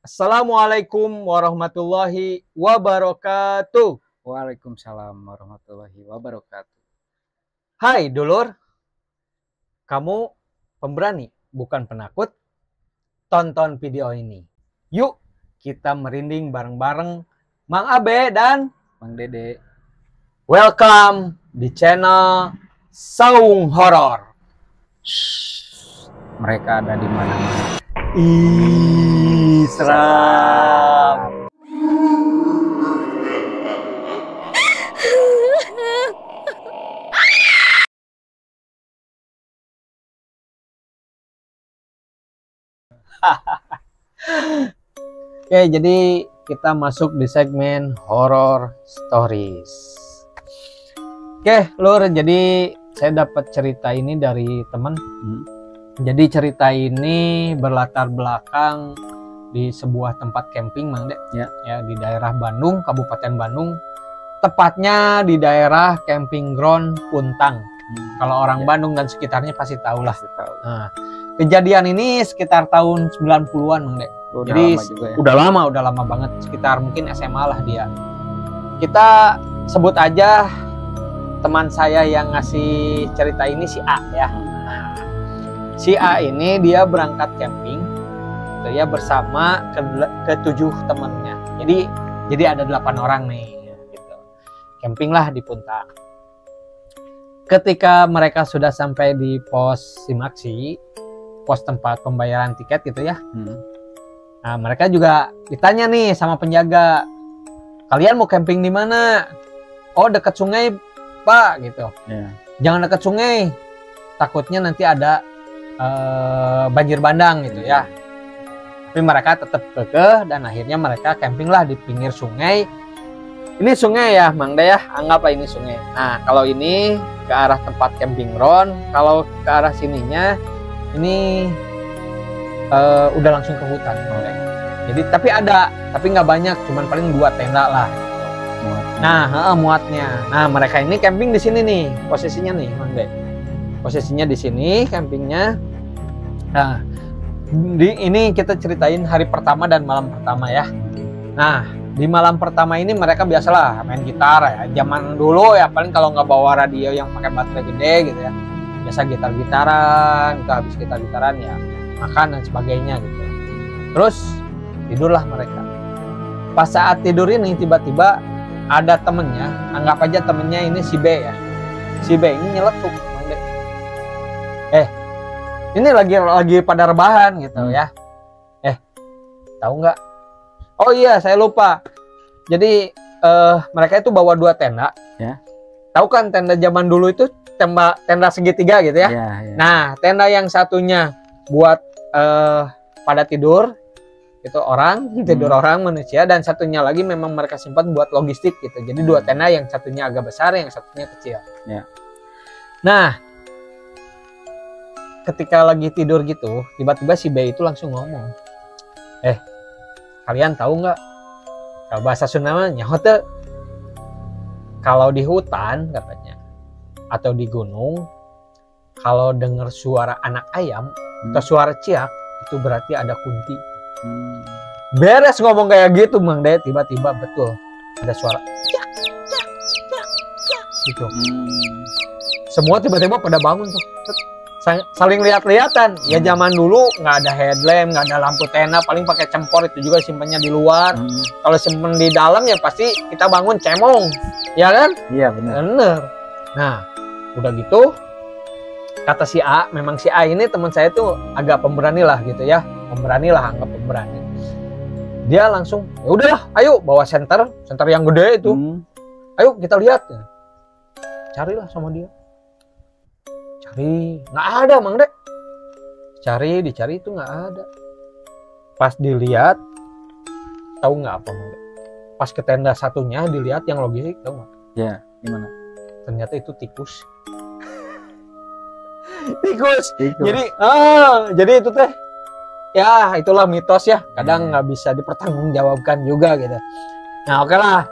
Assalamualaikum warahmatullahi wabarakatuh. Waalaikumsalam warahmatullahi wabarakatuh. Hai dulur, kamu pemberani bukan penakut? Tonton video ini. Yuk kita merinding bareng-bareng Mang Abe dan Mang Dede. welcome di channel Saung Horor. Mereka ada di mana? Ih, seram. Oke, jadi kita masuk di segmen horror stories. Oke, Lur, jadi saya dapat cerita ini dari teman. Jadi cerita ini berlatar belakang di sebuah tempat camping, Mang Dek. Ya, di daerah Bandung, Kabupaten Bandung. Tepatnya di daerah camping ground Puntang. Kalau orang Bandung dan sekitarnya pasti tahu lah. Nah, kejadian ini sekitar tahun 90-an, Mang Dek. Jadi lama juga ya. udah lama banget, sekitar mungkin SMA lah dia. Kita sebut aja teman saya yang ngasih cerita ini si A ya. Nah, si A ini dia berangkat camping gitu ya bersama ketujuh temannya. Jadi ada 8 orang nih gitu. Camping lah di Puntang. Ketika mereka sudah sampai di pos Simaksi, pos tempat pembayaran tiket gitu ya. Nah, mereka juga ditanya nih sama penjaga, kalian mau camping di mana? Oh, dekat sungai, Pak, gitu. Jangan dekat sungai, takutnya nanti ada banjir bandang gitu ya. Tapi mereka tetap kekeh dan akhirnya mereka camping lah di pinggir sungai. Ini sungai ya, Mang De ya, anggap ini sungai. Nah, kalau ini ke arah tempat camping ground, kalau ke arah sininya ini udah langsung ke hutan, Mang De. Jadi tapi nggak banyak, cuman paling 2 tenda lah. Nah, muatnya. Nah, mereka ini camping di sini nih, posisinya nih, Mang De. Posisinya di sini campingnya. Nah, ini kita ceritain hari pertama dan malam pertama ya. Nah, di malam pertama ini mereka biasalah main gitar ya. Zaman dulu ya paling kalau nggak bawa radio yang pakai baterai gede gitu ya. Biasa gitar-gitaran, gitu. Habis gitar-gitaran ya makan dan sebagainya gitu. Terus tidurlah mereka. Pas saat tidur ini tiba-tiba ada temennya, anggap aja temennya ini si B ya. Si B ini nyeletuk, Mang De. Ini lagi pada rebahan gitu ya. Tahu nggak? Oh iya, saya lupa. Jadi mereka itu bawa 2 tenda. Ya. Tahu kan tenda zaman dulu itu tenda segitiga gitu ya. Ya. Nah, tenda yang satunya buat pada tidur itu orang, tidur orang manusia, dan satunya lagi memang mereka simpan buat logistik gitu. Jadi 2 tenda, yang satunya agak besar, yang satunya kecil. Ya. Nah, ketika lagi tidur gitu, tiba-tiba si B itu langsung ngomong, kalian tahu nggak? Kalau bahasa Sunda nyaho teh, kalau di hutan katanya atau di gunung, kalau dengar suara anak ayam atau suara ciak, itu berarti ada kunti. Beres ngomong kayak gitu, Mang De, tiba-tiba betul ada suara ciak, ciak, ciak, ciak, gitu. Semua tiba-tiba pada bangun tuh, saling lihat-lihatan. Ya zaman dulu nggak ada headlamp, nggak ada lampu tenda, paling pakai cempor, itu juga simpennya di luar. Kalau simpen di dalam ya pasti kita bangun cemong, ya kan? Iya benar. Nah, udah gitu kata si A, memang si A ini teman saya tuh agak pemberani lah gitu ya, anggap pemberani. Dia langsung, ya udahlah, ayo bawa senter yang gede itu, ayo kita lihat. Carilah sama dia. Cari, nggak ada, Mang De. Dicari itu nggak ada. Pas dilihat, tahu nggak apa, Mang De? Pas ke tenda satunya dilihat yang logistik, tahu nggak? Ya, gimana? Ternyata itu tikus. Tikus. Jadi itu teh, ya itulah mitos ya. Kadang nggak bisa dipertanggungjawabkan juga gitu. Nah, oke lah.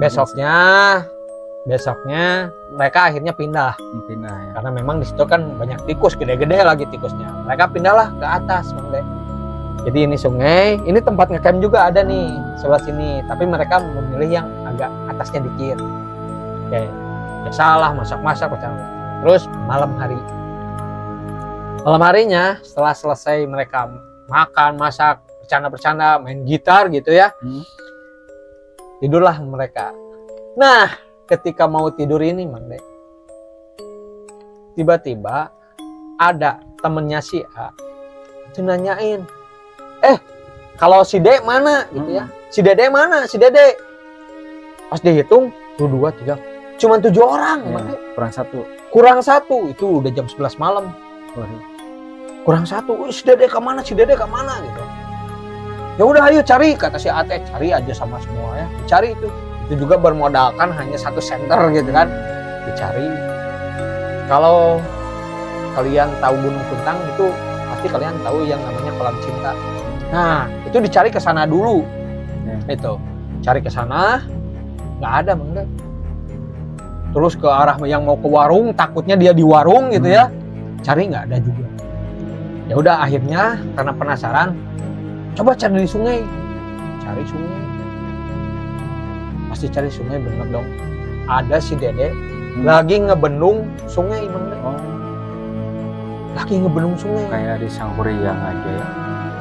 Besoknya mereka akhirnya pindah ya. Karena memang di situ kan banyak tikus, gede-gede lagi tikusnya. Mereka pindahlah ke atas, Mang De. Jadi ini sungai, ini tempat ngecamp juga ada nih sebelah sini, tapi mereka memilih yang agak atasnya dikit. Oke, ya salah masak-masak bercanda. Terus malam harinya setelah selesai mereka makan, masak, bercanda-bercanda, main gitar gitu ya, tidurlah mereka. Nah, ketika mau tidur ini, Mang Dek, tiba-tiba ada temennya si A itu nanyain, kalau si D mana gitu ya, si Dede mana, si Dede. Pas dihitung 1, 2, 3, cuma 7 orang, ya, kurang satu, itu udah jam 11 malam. Kurang satu, si Dede kemana, si Dede kemana gitu. Ya udah ayo cari, kata si Ate, cari aja sama semua ya, dicari itu juga bermodalkan hanya 1 senter gitu kan, dicari. Kalau kalian tahu Gunung Puntang itu pasti kalian tahu yang namanya kolam cinta. Nah, itu dicari ke sana dulu. Itu cari ke sana, nggak ada, Mang Dek. Terus ke arah yang mau ke warung, takutnya dia di warung gitu ya, cari nggak ada juga. Ya udah akhirnya karena penasaran, coba cari di sungai. Cari sungai, pasti cari sungai, bener dong. Ada si Dede lagi ngebendung sungai, Mang Dek. Lagi ngebendung sungai. Kayak di Sanghuriang aja ya.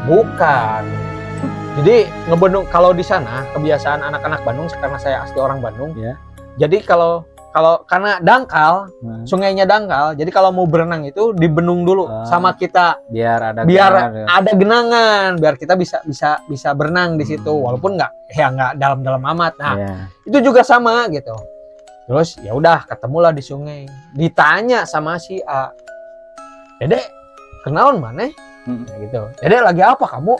Bukan. Jadi ngebendung, kalau di sana kebiasaan anak-anak Bandung, karena saya asli orang Bandung ya. Jadi kalau karena dangkal, sungainya dangkal, jadi kalau mau berenang itu dibendung dulu sama kita, biar ada genangan, biar kita bisa berenang di situ, walaupun nggak dalam-dalam amat. Nah, itu juga sama gitu. Terus ya udah ketemulah di sungai, ditanya sama si A, Dede kenalan mana? Gitu. Dede lagi apa kamu?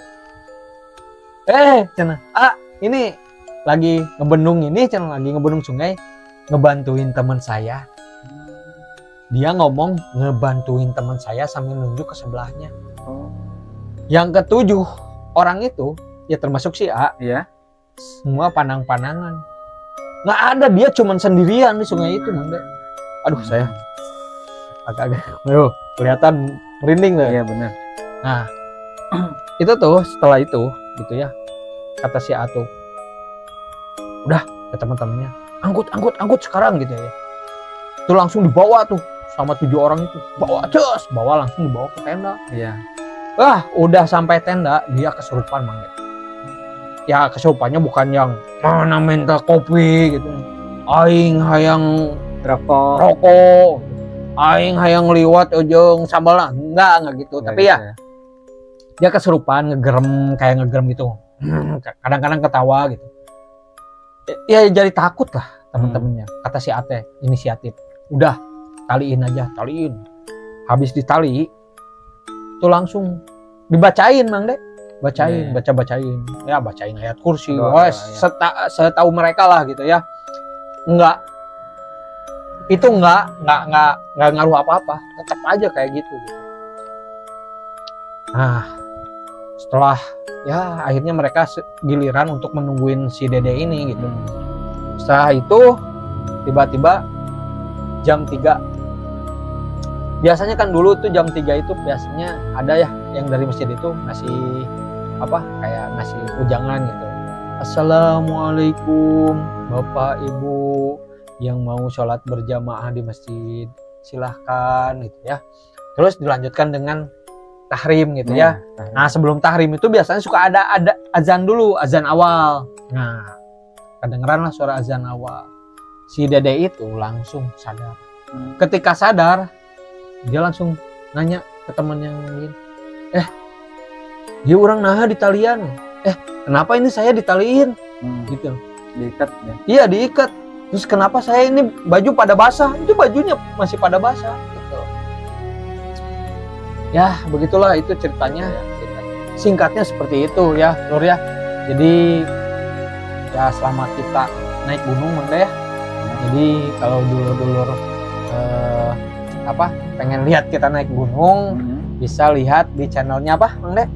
Cina, ini lagi ngebendung lagi ngebendung sungai, ngebantuin teman saya. Dia ngomong ngebantuin teman saya sambil nunjuk ke sebelahnya. Yang ke-7 orang itu, ya termasuk si A, ya, semua panang-panangan. Nggak ada, dia cuman sendirian di sungai itu, Mang Dek. Aduh, saya agak-agak, kelihatan merinding deh. Iya benar. Nah, itu tuh setelah itu gitu ya, kata si A tuh, udah ke teman-temannya, angkut sekarang gitu ya. Itu langsung dibawa tuh sama 7 orang itu, bawa langsung dibawa ke tenda. Iya. Udah sampai tenda dia kesurupan, Mang Dek. Ya kesurupannya bukan yang mana minta kopi gitu, aing hayang rokok, aing hayang liwat ujung sambal, enggak gitu. Tapi gitu ya, dia kesurupan, ngegerem gitu, kadang-kadang ketawa gitu. Ya jadi takut lah temen-temennya. Kata si Ate, inisiatif, udah taliin aja, taliin. Habis ditali itu langsung dibacain, Mang Dek. Bacain ya, bacain ayat kursi, setahu mereka lah gitu ya. Enggak ngaruh apa-apa, tetap aja kayak gitu. Nah, setelah ya akhirnya mereka giliran untuk menungguin si Dede ini gitu. Setelah itu tiba-tiba jam 3, biasanya kan dulu tuh jam 3 itu biasanya ada ya yang dari masjid itu ngasih ngasih ujangan gitu. Assalamualaikum Bapak Ibu yang mau sholat berjamaah di masjid, silahkan gitu ya. Terus dilanjutkan dengan tahrim gitu ya. Nah, sebelum tahrim itu biasanya suka ada azan dulu, azan awal. Nah, kedengeran lah suara azan awal. Si Dede itu langsung sadar. Ketika sadar, dia langsung nanya ke teman yang lain, dia orang naha di talian. Kenapa ini saya ditaliin? Gitu. Diikat ya? Iya, diikat. Terus kenapa saya ini baju pada basah? Itu bajunya masih pada basah gitu. Ya, begitulah itu ceritanya. Singkatnya seperti itu ya, Nur ya. Jadi ya selama kita naik gunung, Mang Dek ya. Jadi kalau dulur-dulur pengen lihat kita naik gunung, bisa lihat di channelnya apa, Mang Dek?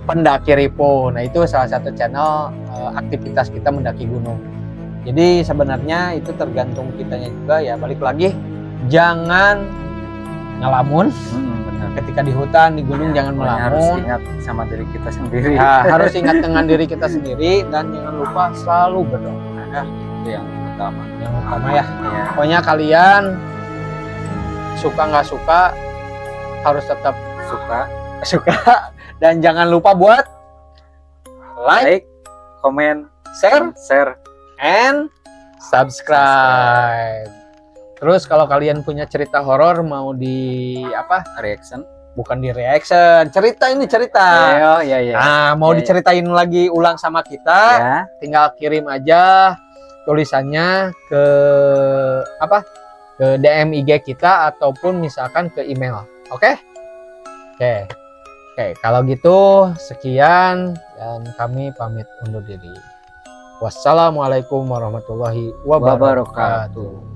Pendaki Ripo. Nah, itu salah satu channel aktivitas kita mendaki gunung. Jadi sebenarnya itu tergantung kitanya juga ya, balik lagi, jangan ngelamun. Benar. Ketika di hutan, di gunung jangan Pokoknya melamun. harus ingat sama diri kita sendiri. Ya, harus ingat dengan diri kita sendiri dan jangan lupa selalu berdoa. Nah, itu yang utama. Yang utama ya. Iya. Pokoknya kalian suka nggak suka harus tetap suka dan jangan lupa buat like, komen, share, and subscribe. Terus kalau kalian punya cerita horor mau di apa? reaction. Bukan di reaction, cerita ini cerita. Iya. Nah, mau Iya, diceritain lagi ulang sama kita, Ya. tinggal kirim aja tulisannya ke apa? Ke DM IG kita ataupun misalkan ke email. Oke? Oke, kalau gitu sekian dan kami pamit undur diri. Wassalamualaikum warahmatullahi wabarakatuh.